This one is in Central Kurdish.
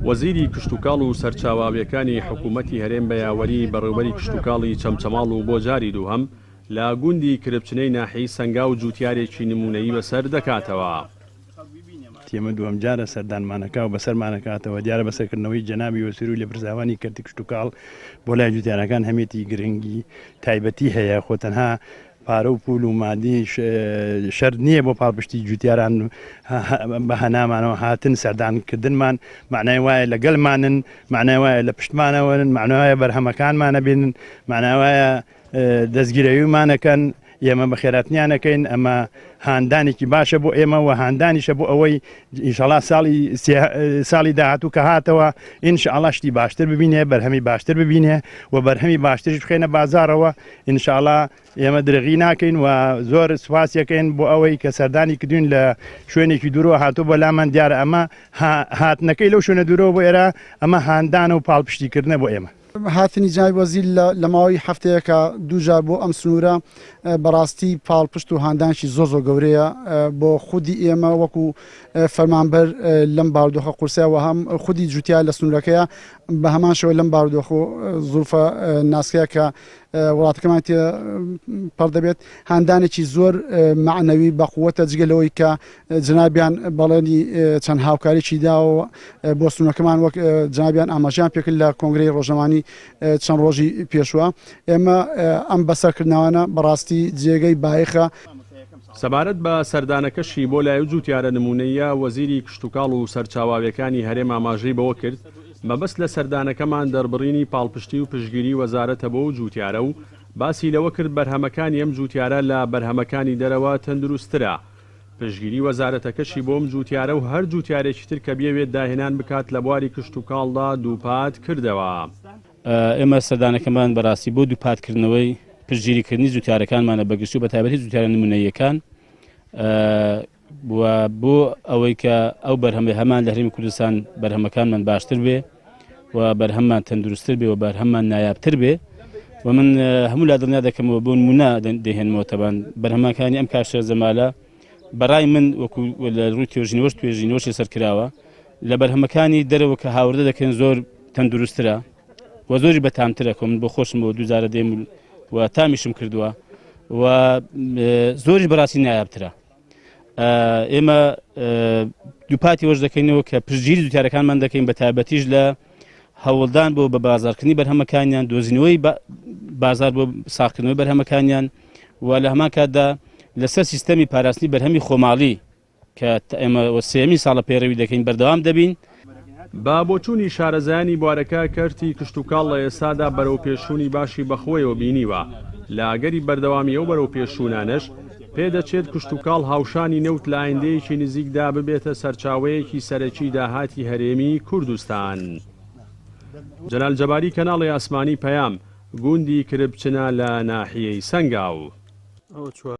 وەزیری کشتتوکاڵ و سەرچاوابیەکانی حکوومەتی هەرێم بە یاوەری بەڕێوەبەری کشتتوکاڵی چەمچەماڵ و بۆ جاری دووهەم لە گوندی کربچنەی ناحیی سەنگا و جوتیارێکی نمونەیی بەسەر دەکاتەوە. تێمە دووەم جارە سەردانمانەکە و بەسەرمانەکاتەوە دیارە بەسەرکردنەوەی جەنابی وەزیر و لێپرساوانی کردی کشتتوکاڵ بۆ لای جوتیارەکان هەمێتی گرنگی تایبەتی هەیە خۆ تەنها پارە و پول و مادی شەر نییە بۆ پاڵپشتی جوتیاران بە هەنامانەوە هاتن سەردانکردنمان معنای وایە لەگەڵمانن معنای وایە لە پشتمانەوەن معناوایە بەرهەمەکانمانە بێنن معناوایە دەستگیرەویمانەکەن ئێمە بە خێراتنیانەکەین ئەمە هاندانێکی باشە بۆ ئێمە و هاندانیشە بۆ ئەوەی ئینشاڵا ساڵی داهاتوو کە هاتەوە ئینشاءڵا شتی باشتر ببینێ بەرهەمی باشتر ببینێ و بەرهەمی باشترش بخێنە بازارەوە ئینشاءڵا ئێمە درێغی ناکەین و زۆر سوپاسیەکەین بۆ ئەوەی کە سەردانی کردوین لە شوێنێکی دوورەوە هاتوو بۆ لامان دیارە ئەمە هاتنەکەی لەو شوێنە دوورەوە بۆ ئێرە ئەمە هاندانە و پاڵپشتیکردنە بۆ ئێمە. هاتنی جنابی وەزیر لە ماوەی هەفتەیەکە دووجار بۆ ئەم سنوورە بەڕاستی پاڵپشت و هاندانشی زۆر گەورەیە بۆ خودی ئێمە وەکو فەرمانبەر لەم باودۆخە قورسیەوە هەم خودی جوتیا لە سنوورەکەیە بە هەمان شەوە لەم باودۆخە زولفە ناسکەیە کە وڵاتەکەمان تێ پەڕ دەبێت هاندانێکی زۆر معنەوی بەقووەتە جگەلەوەی کە جنابیان بەڵێنی چەند هاوکاریی داوە بۆ سنوورەکەمان وەک جنابیان ئاماژیان پێکرد لە کۆنگرەی ڕۆژەوانی چەند ڕۆژی پێشوە ئێمە ئەم بەسەرکردنەوەنە بەڕاستی جێگەی بایخە. سەبارەت بە سەردانەکەشی بۆ لای و جوتیارە نمونەیە وەزیری کشتتوکاڵ و سەرچاواویەکانی هەرێم ئاماژەی بەوە کرد مەبەست لە سەردانەکەمان دەربڕینی پاڵپشتی و پشگیری وەزارەتە بۆ و جوتیارە و باسی لەوە کرد بەرهەمەکانی ئەم جوتیارە لە بەرهەمەکانی دەرەوە تەندروسترە. پشگیری وەزارەتەکەشی بۆم جوتیارە و هەر جوتیارێکی تر کە بێوێت داهێنان بکات لە بواری کشتتوکاڵدا دووپات کردەوە. ئێمە سەردانەکەمان بەڕاستی بۆ دووپاتکردنەوەی پشگیریکردنی جوتیارەکانمانە بەگشتی و بە تایبەتی جوتیارە نمونەیەکان بۆ ئەوەی کە ئەو بەرهەمە هەمان لە هەرێمی کوردستان بەرهەمەکانمان باشتر بێ و بەرهەممان تەندروستتر بێ و بەرهەممان نایابتر بێ و من هەموو لا دڵنیا دەکەمەوە بۆ نمونە دەهێنمەوە تەبان بەرهەمەکانی ئەم کاشە زەمالە بەڕای من وەکو لە ڕووی توێژینەوەشی سەرکراوە لە بەرهەمەکانی دەرەوە کە هاوردە دەکەن زۆر تەندروسترە و زۆری بەتامترە کە من بۆ خۆشم بۆ دووزارە دێم و تامیشم کردووە و زۆریش بەڕاستی نایابترە. ئێمە دووپاتی وەش دەکەینەوە کە پشتگیری جوتیارەکانمان دەکەین بە تایبەتیش لە هەوڵدان بۆ بە بازارکردنی بەرهەمەکانیان دۆزینەوەی بازار بۆ ساختکردنەوەی بەرهەمەکانیان و لە هەمان کاتدا لەسەر سیستەمی پاراستنی بەرهەمی خۆماڵی کە ئێمە سێمی ساڵە پێڕەوی دەکەین بەردەوام دەبین. با بۆچوونی شارەزایانی بوارەکە کەرتی کشتتوکاڵ لە ئێستادا بەرەو پێشوونی باشی بەخۆیەوە بینیوە لە ئەگەری بەردەوامی ئەو بەرەو پێشوونانش پێدەچێت کشتتوکاڵ هاوشانی نەوت لە ئایندەیەکی نزیکدا ببێتە سەرچاوەیەکی سەرەکی داهاتی هەرێمی کوردستان. جەلال جەباری کەناڵی ئاسمانی پەیام گوندی کربچنە لە ناحیەی سەنگاو.